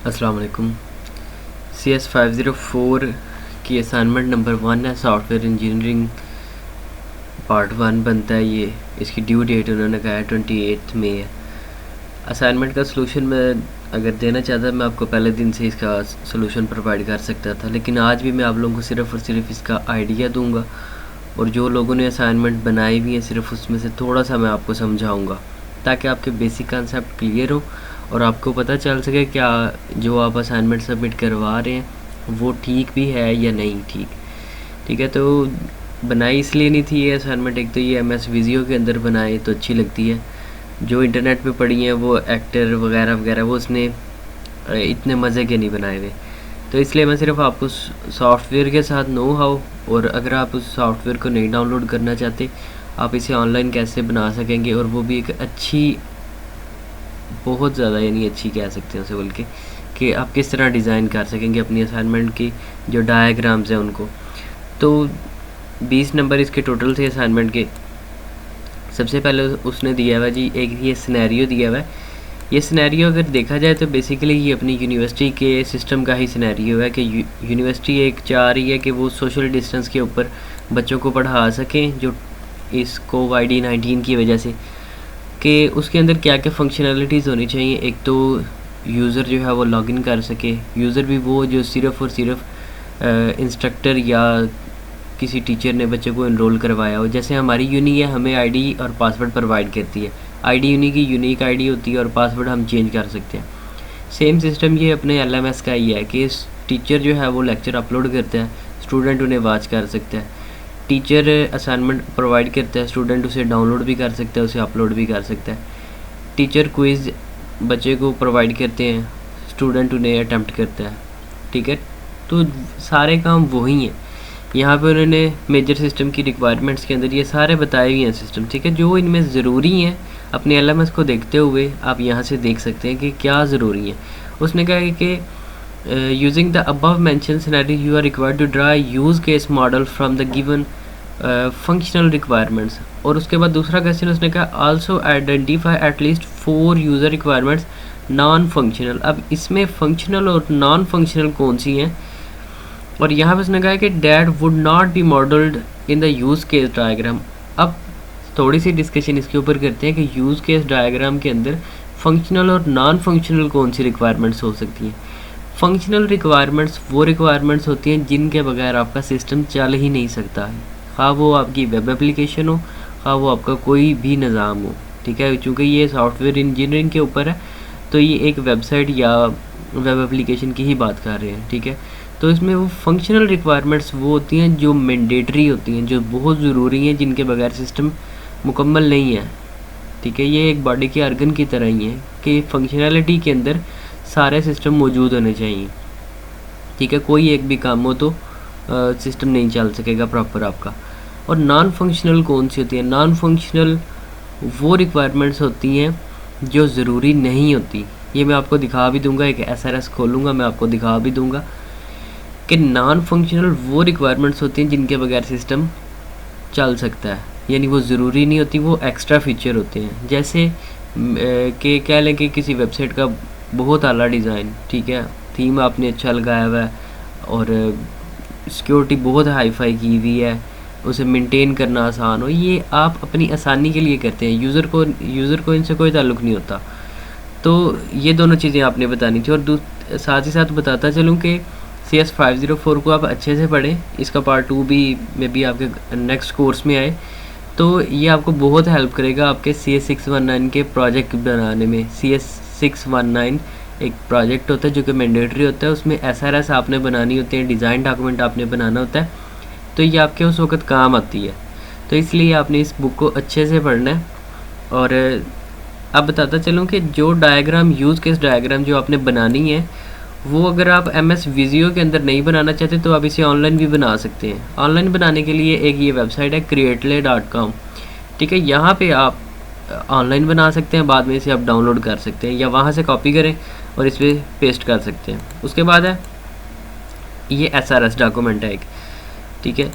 अस्सलाम वालेकुम। CS504 की असाइनमेंट नंबर 1 है, सॉफ्टवेयर इंजीनियरिंग पार्ट 1 बनता है ये। इसकी ड्यू डेट उन्होंने कहा है 28 मई है। असाइनमेंट का सलूशन मैं अगर देना चाहता मैं आपको पहले दिन से इसका सलूशन प्रोवाइड कर सकता था, लेकिन आज भी मैं आप लोगों को सिर्फ़ और सिर्फ इसका आइडिया दूंगा और जो लोगों ने असाइनमेंट बनाई हुई है सिर्फ उसमें से थोड़ा सा मैं आपको समझाऊंगा ताकि आपके बेसिक कंसेप्ट क्लियर हो और आपको पता चल सके क्या जो आप असाइनमेंट सबमिट करवा रहे हैं वो ठीक भी है या नहीं ठीक। ठीक है, तो बनाई इसलिए नहीं थी ये असाइनमेंट, एक तो ये MS विजियो के अंदर बनाए तो अच्छी लगती है, जो इंटरनेट पे पड़ी हैं वो एक्टर वगैरह वगैरह वो उसने इतने मज़े के नहीं बनाए हुए। तो इसलिए मैं सिर्फ आपको सॉफ्टवेयर के साथ नो हाउ, और अगर आप उस सॉफ्टवेयर को नहीं डाउनलोड करना चाहते आप इसे ऑनलाइन कैसे बना सकेंगे, और वो भी एक अच्छी, बहुत ज़्यादा यानी अच्छी कह सकते हैं उसे बल्कि, कि आप किस तरह डिज़ाइन कर सकेंगे अपनी असाइनमेंट की जो डायग्राम्स हैं उनको। तो 20 नंबर इसके टोटल थे असाइनमेंट के। सबसे पहले उसने दिया हुआ जी एक ये सिनेरियो दिया हुआ है। ये सिनेरियो अगर देखा जाए तो बेसिकली ये अपनी यूनिवर्सिटी के सिस्टम का ही सिनेरियो है कि यूनिवर्सिटी एक चाह रही है कि वो सोशल डिस्टेंस के ऊपर बच्चों को पढ़ा सकें जो इस कोविड-19 की वजह से, कि उसके अंदर क्या क्या फंक्शनैलिटीज़ होनी चाहिए। एक तो यूज़र जो है वो लॉगिन कर सके, यूज़र भी वो जो सिर्फ़ और सिर्फ इंस्ट्रक्टर या किसी टीचर ने बच्चे को इनरोल करवाया हो। जैसे हमारी यूनी है, हमें आईडी और पासवर्ड प्रोवाइड करती है, आईडी यूनी की यूनिक आईडी होती है और पासवर्ड हम चेंज कर सकते हैं। सेम सिस्टम ये अपने LMS का ही है कि टीचर जो है वो लेक्चर अपलोड करता है, स्टूडेंट उन्हें वॉच कर सकता है। टीचर असाइनमेंट प्रोवाइड करता है, स्टूडेंट उसे डाउनलोड भी कर सकता है, उसे अपलोड भी कर सकता है। टीचर क्विज़ बच्चे को प्रोवाइड करते हैं, स्टूडेंट उन्हें अटैम्प्ट करता है। ठीक है, तो सारे काम वही हैं। यहाँ पे उन्होंने मेजर सिस्टम की रिक्वायरमेंट्स के अंदर ये सारे बताए हुए हैं सिस्टम। ठीक है, जो इनमें ज़रूरी हैं अपने LMS को देखते हुए आप यहाँ से देख सकते हैं कि क्या ज़रूरी है। उसने कहा है कि using the above mention scenario you are required to draw use case model from the given functional requirements. और उसके बाद दूसरा क्वेश्चन उसने कहा also identify at least 4 user requirements non functional. अब इसमें फंक्शनल और नॉन फंक्शनल कौन सी हैं, और यहाँ पे उसने कहा कि that would not be modelled in the use case diagram. अब थोड़ी सी डिस्कशन इसके ऊपर करते हैं कि यूज़ केस डायग्राम के अंदर फंक्शनल और नॉन फंक्शनल कौन सी रिक्वायरमेंट्स हो सकती हैं। फंक्शनल रिक्वायरमेंट्स वो रिक्वायरमेंट्स होती हैं जिनके बगैर आपका सिस्टम चल ही नहीं सकता है, हाँ वो आपकी वेब एप्लीकेशन हो, हाँ वो आपका कोई भी निज़ाम हो। ठीक है, चूँकि ये सॉफ्टवेयर इंजीनियरिंग के ऊपर है तो ये एक वेबसाइट या वेब एप्लीकेशन की ही बात कर रहे हैं। ठीक है, तो इसमें वो फंक्शनल रिक्वायरमेंट्स वो होती हैं जो मैंडेटरी होती हैं, जो बहुत ज़रूरी हैं, जिनके बगैर सिस्टम मुकम्मल नहीं है। ठीक है, ये एक बॉडी के आर्गन की तरह ही है कि फंक्शनैलिटी के अंदर सारे सिस्टम मौजूद होने चाहिए। ठीक है, कोई एक भी काम हो तो सिस्टम नहीं चल सकेगा प्रॉपर आपका। और नॉन फंक्शनल कौन सी होती है, नॉन फंक्शनल वो रिक्वायरमेंट्स होती हैं जो ज़रूरी नहीं होती। ये मैं आपको दिखा भी दूंगा, एक SRS खोलूँगा मैं आपको दिखा भी दूंगा कि नॉन फंक्शनल वो रिक्वायरमेंट्स होती हैं जिनके बगैर सिस्टम चल सकता है, यानी वो ज़रूरी नहीं होती, वो एक्स्ट्रा फीचर होते हैं। जैसे कि कह लें कि किसी वेबसाइट का बहुत आला डिज़ाइन, ठीक है, थीम आपने अच्छा लगाया हुआ है और सिक्योरिटी बहुत हाई फाई की हुई है, उसे मेंटेन करना आसान हो, ये आप अपनी आसानी के लिए करते हैं, यूज़र को इनसे कोई ताल्लुक़ नहीं होता। तो ये दोनों चीज़ें आपने बतानी थी। और साथ ही साथ बताता चलूँ कि CS504 को आप अच्छे से पढ़ें, इसका पार्ट 2 भी में भी आपके नेक्स्ट कोर्स में आए तो ये आपको बहुत हेल्प करेगा आपके CS619 के प्रोजेक्ट बनाने में। CS619 एक प्रोजेक्ट होता है जो कि मैंडेटरी होता है, उसमें SRS आपने बनानी होती है, डिज़ाइन डॉक्यूमेंट आपने बनाना होता है, तो ये आपके उस वक्त काम आती है। तो इसलिए आपने इस बुक को अच्छे से पढ़ना है। और अब बताता चलूँ कि जो डायग्राम यूज़ केस डायग्राम जो आपने बनानी है वो अगर आप MS विजियो के अंदर नहीं बनाना चाहते तो आप इसे ऑनलाइन भी बना सकते हैं। ऑनलाइन बनाने के लिए एक ये वेबसाइट है creately.com। ठीक है, यहाँ पे आप ऑनलाइन बना सकते हैं, बाद में इसे आप डाउनलोड कर सकते हैं या वहाँ से कॉपी करें और इस पर पेस्ट कर सकते हैं। उसके बाद है ये SRS डॉक्यूमेंट है एक। ठीक है,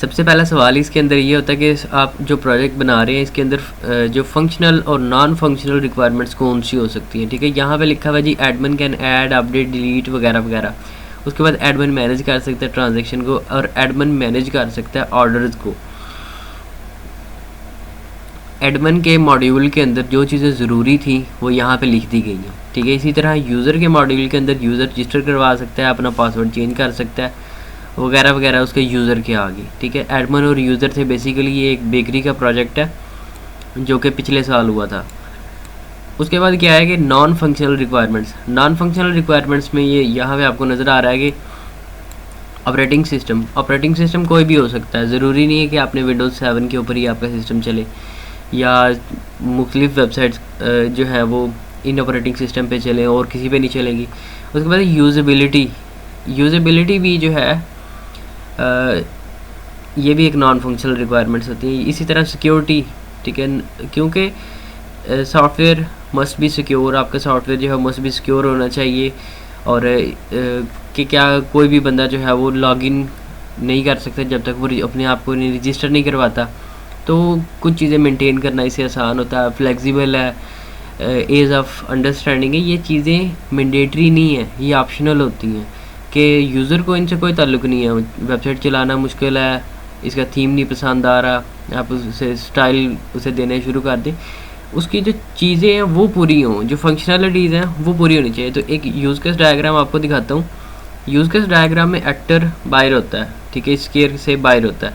सबसे पहला सवाल इसके अंदर ये होता है कि आप जो प्रोजेक्ट बना रहे हैं इसके अंदर जो फंक्शनल और नॉन फंक्शनल रिक्वायरमेंट्स कौन सी हो सकती हैं। ठीक है, यहाँ पे लिखा हुआ है जी admin can add, update, delete वगैरह वगैरह। उसके बाद एडमिन मैनेज कर सकता है ट्रांजेक्शन को, और एडमिन मैनेज कर सकता है ऑर्डर्स को। एडमिन के मॉड्यूल के अंदर जो चीज़ें ज़रूरी थी वो यहाँ पे लिख दी गई हैं। ठीक है, इसी तरह यूज़र के मॉड्यूल के अंदर यूज़र रजिस्टर करवा सकता है, अपना पासवर्ड चेंज कर सकता है वगैरह वगैरह उसके यूज़र के आगे। ठीक है, एडमिन और यूज़र थे बेसिकली ये एक बेकरी का प्रोजेक्ट है जो कि पिछले साल हुआ था। उसके बाद क्या है कि non functional requirements. Non functional requirements में ये यहाँ पे आपको नज़र आ रहा है कि ऑपरेटिंग सिस्टम। ऑपरेटिंग सिस्टम कोई भी हो सकता है, ज़रूरी नहीं है कि आपने विंडोज़ 7 के ऊपर ही आपका सिस्टम चले, या मुख्तलिफ वेबसाइट्स जो है वो इन ऑपरेटिंग सिस्टम पे चलें और किसी पे नहीं चलेगी। उसके बाद यूज़ेबिलिटी। यूज़ेबिलिटी भी जो है ये भी एक नॉन फंक्शनल रिक्वायरमेंट्स होती हैं। इसी तरह सिक्योरिटी। ठीक है, क्योंकि सॉफ्टवेयर मस्ट बी सिक्योर, आपका सॉफ्टवेयर जो है मस्ट बी सिक्योर होना चाहिए, और कि क्या कोई भी बंदा जो है वो लॉगिन नहीं कर सकता जब तक वो अपने आप को रजिस्टर नहीं करवाता। तो कुछ चीज़ें मेंटेन करना इससे आसान होता है, फ्लेक्सिबल है, एज ऑफ अंडरस्टैंडिंग है। ये चीज़ें मैंडेटरी नहीं है, ये ऑप्शनल होती हैं कि यूज़र को इनसे कोई ताल्लुक़ नहीं है। वेबसाइट चलाना मुश्किल है, इसका थीम नहीं पसंद आ रहा, आप उसे स्टाइल उसे देने शुरू कर दें, उसकी जो चीज़ें हैं वो पूरी हों, जो फंक्शनलिटीज़ हैं वो पूरी होनी चाहिए। तो एक यूज़ केस डायग्राम आपको दिखाता हूँ। यूज़ केस डायग्राम में एक्टर बाहर होता है, ठीक है, स्केयर से बाहर होता है,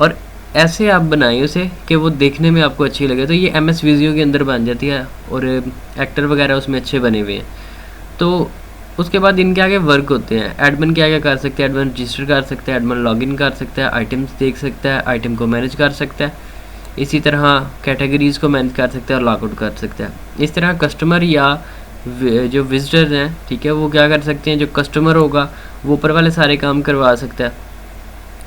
और ऐसे आप बनाएं उसे कि वो देखने में आपको अच्छी लगे। तो ये MS विजियो के अंदर बन जाती है और एक्टर वगैरह उसमें अच्छे बने हुए हैं। तो उसके बाद इनके आगे वर्क होते हैं। एडमिन क्या क्या कर सकते हैं, एडमिन रजिस्टर कर सकता है, एडमिन लॉगिन कर सकता है, आइटम्स देख सकता है, आइटम को मैनेज कर सकता है, इसी तरह कैटेगरीज़ को मैनेज कर सकता है और लॉगआउट कर सकता है। इस तरह कस्टमर या जो विजिटर्स हैं, ठीक है, वो क्या कर सकते हैं, जो कस्टमर होगा वो ऊपर वाले सारे काम करवा सकता है,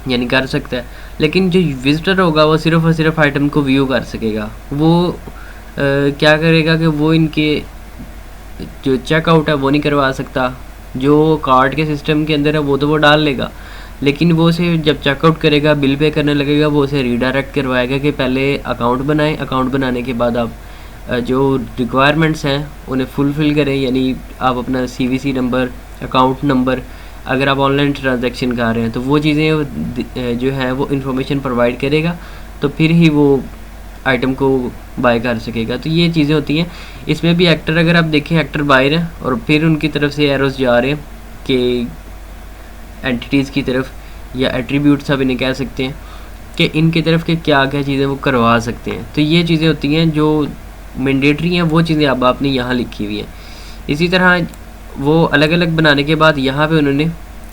यानी कर सकता है, लेकिन जो विजिटर होगा वो सिर्फ़ और सिर्फ आइटम को व्यू कर सकेगा। वो क्या करेगा कि वो इनके जो चेकआउट है वो नहीं करवा सकता, जो कार्ड के सिस्टम के अंदर है वो तो वो डाल लेगा, लेकिन वो उसे जब चेकआउट करेगा, बिल पे करने लगेगा, वो उसे रीडायरेक्ट करवाएगा कि पहले अकाउंट बनाएं, अकाउंट बनाने के बाद आप जो रिक्वायरमेंट्स हैं उन्हें फुलफ़िल करें, यानी आप अपना CVC नंबर, अकाउंट नंबर, अगर आप ऑनलाइन ट्रांजैक्शन कर रहे हैं तो वो चीज़ें जो हैं वो इन्फॉर्मेशन प्रोवाइड करेगा, तो फिर ही वो आइटम को बाय कर सकेगा। तो ये चीज़ें होती हैं। इसमें भी एक्टर, अगर आप देखें, एक्टर बायर है और फिर उनकी तरफ से एरोस जा रहे हैं कि एंटिटीज़ की तरफ, या एट्रीब्यूट्स आप इन्हें कह सकते हैं, कि इनकी तरफ के क्या क्या चीज़ें वो करवा सकते हैं। तो ये चीज़ें होती हैं जो मैंडेटरी हैं, वो चीज़ें अब आपने यहाँ लिखी हुई हैं। इसी तरह वो अलग अलग बनाने के बाद यहाँ पे उन्होंने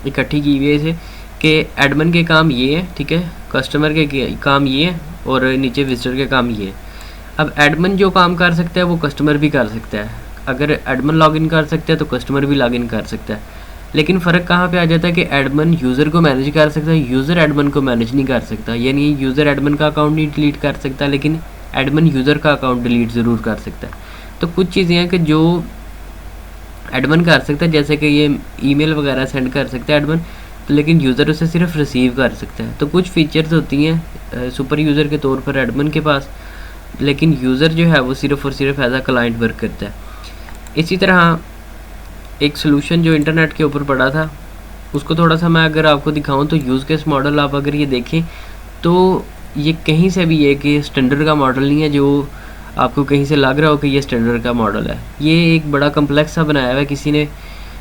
इकट्ठी की हुई है इसे कि एडमिन के काम ये है, ठीक है, कस्टमर के काम ये है, और नीचे विजिटर के काम ये है। अब एडमिन जो काम कर सकता है वो कस्टमर भी कर सकता है। अगर एडमिन लॉगिन कर सकता है तो कस्टमर भी लॉगिन कर सकता है, लेकिन फ़र्क कहाँ पे आ जाता है कि एडमिन यूज़र को मैनेज कर सकता है, यूज़र एडमिन को मैनेज नहीं कर सकता। यानी यूज़र एडमिन का अकाउंट नहीं डिलीट कर सकता, लेकिन एडमिन यूज़र का अकाउंट डिलीट ज़रूर कर सकता है। तो कुछ चीज़ें हैं कि जो एडमिन कर सकता है, जैसे कि ये ईमेल वगैरह सेंड कर सकता है एडमिन, तो लेकिन यूज़र उसे सिर्फ रिसीव कर सकता है। तो कुछ फीचर्स होती हैं सुपर यूज़र के तौर पर एडमिन के पास, लेकिन यूज़र जो है वो सिर्फ और सिर्फ एज आ क्लाइंट वर्क करता है। इसी तरह एक सोल्यूशन जो इंटरनेट के ऊपर पड़ा था, उसको थोड़ा सा मैं अगर आपको दिखाऊं तो यूज़ केस मॉडल आप अगर ये देखें तो ये कहीं से भी ये कि स्टैंडर्ड का मॉडल नहीं है जो आपको कहीं से लग रहा हो कि ये स्टैंडर्ड का मॉडल है। ये एक बड़ा कम्प्लेक्स सा बनाया हुआ है किसी ने,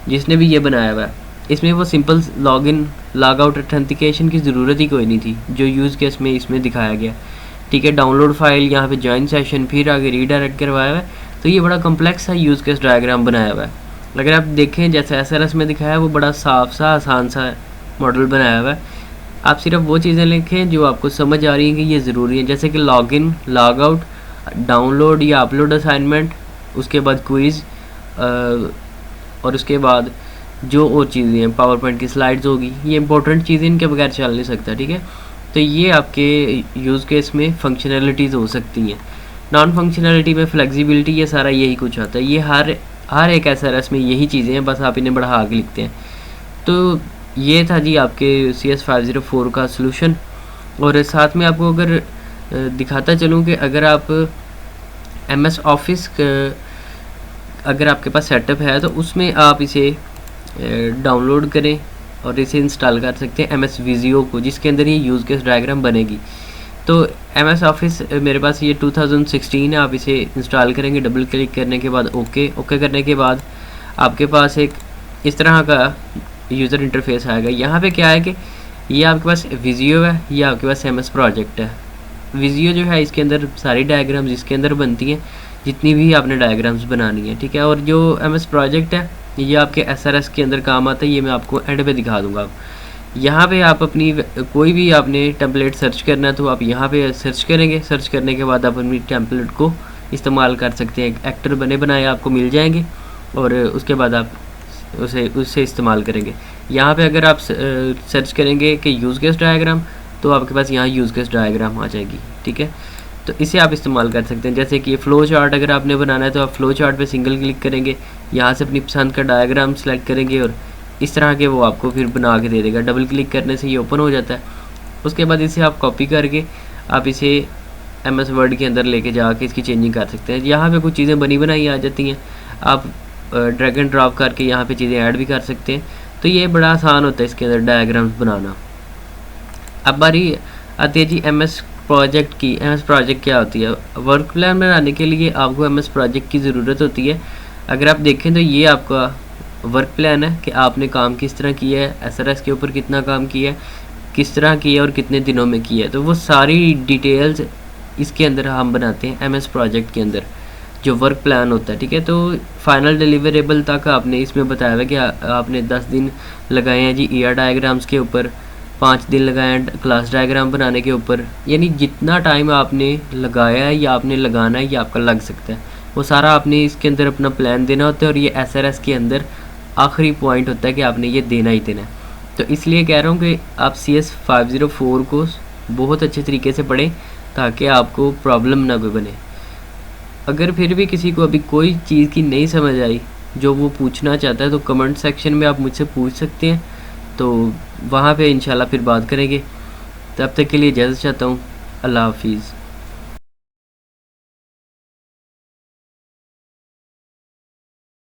जिसने भी ये बनाया हुआ है। इसमें वो simple login log out authentication की ज़रूरत ही कोई नहीं थी जो यूज़ केस में इसमें दिखाया गया, ठीक है। डाउनलोड फाइल, यहाँ पे ज्वाइन सेशन, फिर आगे रीडायरेक्ट करवाया हुआ है। तो ये बड़ा कम्प्लेक्स सा यूज़ केस डायग्राम बनाया हुआ है। अगर आप देखें जैसे SRS में दिखाया है, वो बड़ा साफ सा आसान सा मॉडल बनाया हुआ है। आप सिर्फ वो चीज़ें लिखें जो आपको समझ आ रही हैं कि ये ज़रूरी है, जैसे कि लॉगिन, लॉग आउट, डाउनलोड या अपलोड असाइनमेंट, उसके बाद क्विज़, और उसके बाद जो और चीज़ें हैं, पावर पॉइंट की स्लाइड्स होगी, ये इंपॉर्टेंट चीज़ें, इनके बगैर चल नहीं सकता, ठीक है। तो ये आपके यूज़ केस में फंक्शनैलिटीज़ हो सकती हैं। नॉन फंक्शनैलिटी में फ्लेक्सिबिलिटी, ये सारा यही कुछ आता है। ये हर एक SRS में यही चीज़ें हैं, बस आप इन्हें बढ़ा के लिखते हैं। तो ये था जी आपके CS504 का सलूशन। और साथ में आपको अगर दिखाता चलूँ कि अगर आप MS ऑफिस अगर आपके पास सेटअप है तो उसमें आप इसे डाउनलोड करें और इसे इंस्टॉल कर सकते हैं MS विजियो को, जिसके अंदर ये यूज़ केस डायग्राम बनेगी। तो MS ऑफिस मेरे पास ये 2016 है, आप इसे इंस्टॉल करेंगे। डबल क्लिक करने के बाद ओके करने के बाद आपके पास एक इस तरह का यूज़र इंटरफेस आएगा। यहाँ पे क्या है कि ये आपके पास विजियो है, ये आपके पास MS प्रोजेक्ट है। विजियो जो है इसके अंदर सारी डायग्राम्स इसके अंदर बनती हैं, जितनी भी आपने डायग्राम्स बनानी है, ठीक है। और जो MS प्रोजेक्ट है ये आपके SRS के अंदर काम आता है, ये मैं आपको एंड पे दिखा दूंगा। यहाँ पे आप अपनी कोई भी आपने टेम्पलेट सर्च करना है तो आप यहाँ पे सर्च करेंगे। सर्च करने के बाद आप अपनी टेम्पलेट को इस्तेमाल कर सकते हैं। एक्टर बने बनाए आपको मिल जाएंगे और उसके बाद आप उससे इस्तेमाल करेंगे। यहाँ पे अगर आप सर्च करेंगे कि यूज़ केस डायग्राम तो आपके पास यहाँ यूज़ केस डायग्राम आ जाएगी, ठीक है। तो इसे आप इस्तेमाल कर सकते हैं। जैसे कि ये फ़्लो चार्ट अगर आपने बनाना है तो आप फ़्लो चार्ट पे सिंगल क्लिक करेंगे, यहाँ से अपनी पसंद का डायग्राम सेलेक्ट करेंगे और इस तरह के वो आपको फिर बना के दे देगा। डबल क्लिक करने से ये ओपन हो जाता है। उसके बाद इसे आप कॉपी करके आप इसे MS वर्ड के अंदर लेके जाके इसकी चेंजिंग कर सकते हैं। यहाँ पे कुछ चीज़ें बनी बनाई आ जाती हैं, आप ड्रैग एंड ड्रॉप करके यहाँ पे चीज़ें ऐड भी कर सकते हैं। तो ये बड़ा आसान होता है इसके अंदर डायग्राम्स बनाना। अब बारी आती है जी MS प्रोजेक्ट की। MS प्रोजेक्ट क्या होती है? वर्क प्लान बनाने के लिए आपको MS प्रोजेक्ट की ज़रूरत होती है। अगर आप देखें तो ये आपका वर्क प्लान है कि आपने काम किस तरह किया है, SRS के ऊपर कितना काम किया है, किस तरह किया और कितने दिनों में किया है। तो वो सारी डिटेल्स इसके अंदर हम बनाते हैं MS प्रोजेक्ट के अंदर, जो वर्क प्लान होता है, ठीक है। तो फाइनल डिलीवरेबल तक आपने इसमें बताया हुआ कि आपने 10 दिन लगाए हैं जी ER डायग्राम्स के ऊपर, 5 दिन लगाए हैं क्लास डायग्राम बनाने के ऊपर। यानी जितना टाइम आपने लगाया है या आपने लगाना है ये आपका लग सकता है, वो सारा आपने इसके अंदर अपना प्लान देना होता है। और ये SRS के अंदर आखिरी पॉइंट होता है कि आपने ये देना ही देना है। तो इसलिए कह रहा हूँ कि आप CS 504 को बहुत अच्छे तरीके से पढ़ें ताकि आपको प्रॉब्लम ना कोई बने। अगर फिर भी किसी को अभी कोई चीज़ की नहीं समझ आई जो वो पूछना चाहता है तो कमेंट सेक्शन में आप मुझसे पूछ सकते हैं, तो वहाँ पे इंशाल्लाह फिर बात करेंगे। तब तक के लिए इजाज़त चाहता हूँ। अल्लाह हाफिज़।